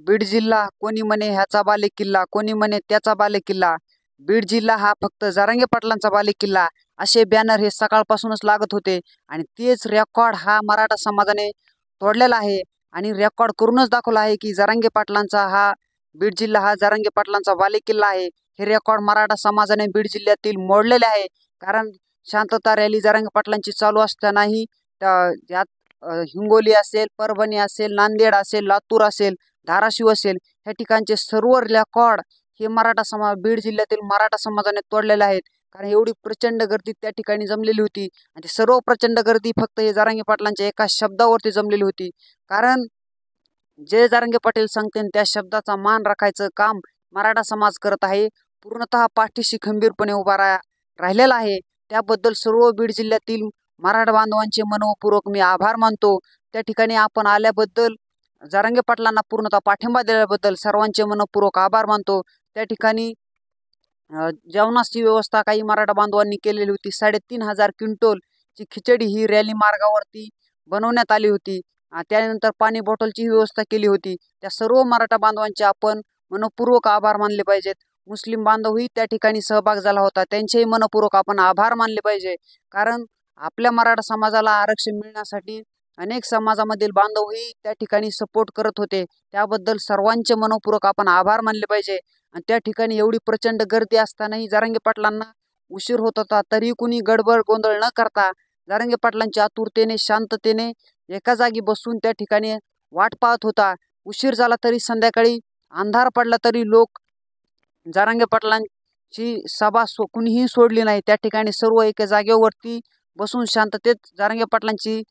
बीड जिल्हा कोणी म्हणे ह्याचा बालेकिल्ला, कोणी म्हणे त्याचा बालेकिल्ला. बीड जिल्हा हा फक्त जरांगे पाटलांचा बालेकिल्ला असे बॅनर हे सकाळपासूनच लागत होते आणि तेच रेकॉर्ड हा मराठा समाजाने तोडलेला आहे आणि रेकॉर्ड करूनच दाखवला आहे की जरांगे पाटलांचा हा बीड जिल्हा हा जरांगे पाटलांचा बालेकिल्ला आहे. हे रेकॉर्ड मराठा समाजाने बीड जिल्ह्यातील मोडलेले आहे. कारण शांतता रॅली जरांगे पाटलांची चालू असतानाही यात हिंगोली असेल, परभणी असेल, नांदेड असेल, लातूर असेल, धाराशिव असेल, ह्या ठिकाणचे सर्व रेकॉर्ड हे मराठा समाज बीड जिल्ह्यातील मराठा समाजाने तोडलेले आहेत. कारण एवढी प्रचंड गर्दी त्या ठिकाणी जमलेली होती आणि सर्व प्रचंड गर्दी फक्त हे जरांगे पाटलांच्या एका शब्दावरती जमलेली होती. कारण जे जरांगे पाटील सांगतील त्या शब्दाचा मान राखायचं काम मराठा समाज करत आहे. पूर्णतः पाठीशी खंबीरपणे उभा राहिलेला आहे. त्याबद्दल सर्व बीड जिल्ह्यातील मराठा बांधवांचे मनपूर्वक मी आभार मानतो. त्या ठिकाणी आपण आल्याबद्दल जरांगे पाटलांना पूर्णतः पाठिंबा दिल्याबद्दल सर्वांचे मनपूर्वक आभार मानतो. त्या ठिकाणी जेवणाची व्यवस्था काही मराठा बांधवांनी केलेली होती. 3,500 क्विंटलची खिचडी ही रॅली मार्गावरती बनवण्यात आली होती. त्यानंतर पाणी बॉटलची व्यवस्था केली होती. त्या सर्व मराठा बांधवांचे आपण मनपूर्वक आभार मानले पाहिजेत. मुस्लिम बांधवही त्या ठिकाणी सहभाग झाला होता, त्यांचेही मनपूर्वक आपण आभार मानले पाहिजे. कारण आपल्या मराठा समाजाला आरक्षण मिळण्यासाठी अनेक समाजामधील बांधवही त्या ठिकाणी सपोर्ट करत होते. त्याबद्दल सर्वांचे मनपूर्वक आपण आभार मानले पाहिजे. आणि त्या ठिकाणी एवढी प्रचंड गर्दी असतानाही जरांगे पाटलांना उशीर होत होता, तरी कुणी गडबड गोंधळ न करता जरांगे पाटलांच्या आतुरतेने शांततेने एका जागी बसून त्या ठिकाणी वाट पाहत होता. उशीर झाला तरी संध्याकाळी अंधार पडला तरी लोक जरांगे पाटलांची सभा कुणीही सोडली नाही. त्या ठिकाणी सर्व एका जागेवरती बसून शांततेत जरांगे पाटलांची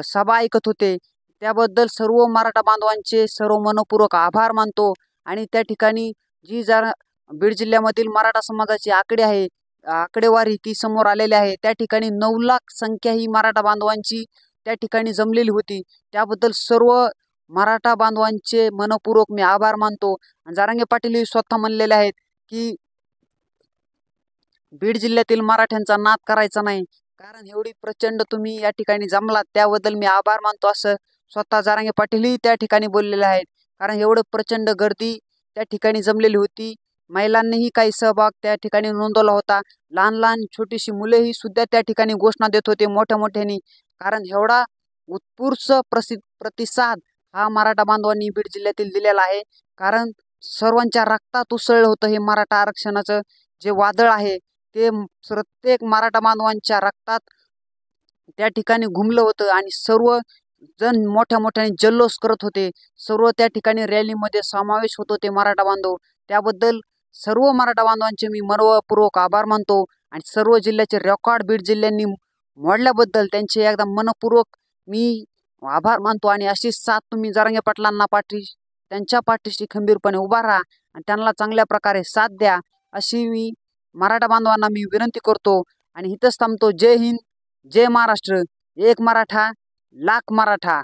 सभा ऐकत होते. त्याबद्दल सर्व मराठा बांधवांचे सर्व मनपूर्वक आभार मानतो. आणि त्या ठिकाणी जी बीड जिल्ह्यामधील मराठा समाजाची आकडेवारी ती समोर आलेली आहे. त्या ठिकाणी 9 लाख संख्या ही मराठा बांधवांची त्या ठिकाणी जमलेली होती. त्याबद्दल सर्व मराठा बांधवांचे मनपूर्वक मी आभार मानतो. जरांगे पाटील स्वतः म्हणलेले आहेत की बीड जिल्ह्यातील मराठ्यांचा नाद करायचा नाही, कारण एवढी प्रचंड तुम्ही या ठिकाणी जमलात त्याबद्दल मी आभार मानतो असं स्वतः जरांगे पाटीलही त्या ठिकाणी बोललेले आहेत. कारण एवढं प्रचंड गर्दी त्या ठिकाणी जमलेली होती. महिलांनीही काही सहभाग त्या ठिकाणी नोंदवला होता. लहान लहान छोटीशी मुलेही सुद्धा त्या ठिकाणी घोषणा देत होते मोठ्या मोठ्यानी. कारण एवढा उत्स्फूर्त प्रतिसाद हा मराठा बांधवांनी बीड जिल्ह्यातील दिलेला आहे. कारण सर्वांच्या रक्तात उसळलं होतं हे मराठा आरक्षणाचं जे वादळ आहे ते प्रत्येक मराठा बांधवांच्या रक्तात त्या ठिकाणी घुमलं होतं आणि सर्व जण मोठ्या मोठ्याने जल्लोष करत होते. सर्व त्या ठिकाणी रॅलीमध्ये समावेश होत होते मराठा बांधव. त्याबद्दल सर्व मराठा बांधवांचे मी मनपूर्वक आभार मानतो. आणि सर्व जिल्ह्याचे रेकॉर्ड बीड जिल्ह्यांनी मोडल्याबद्दल त्यांचे एकदा मनपूर्वक मी आभार मानतो. आणि अशीच साथ तुम्ही जरांगे पाटलांना त्यांच्या पाठीशी खंबीरपणे उभा राहा आणि त्यांना चांगल्या प्रकारे साथ द्या अशी मी मराठा बांधवांना मी विनंती करतो. आणि इथंच थांबतो. जय हिंद, जय महाराष्ट्र. एक मराठा लाख मराठा.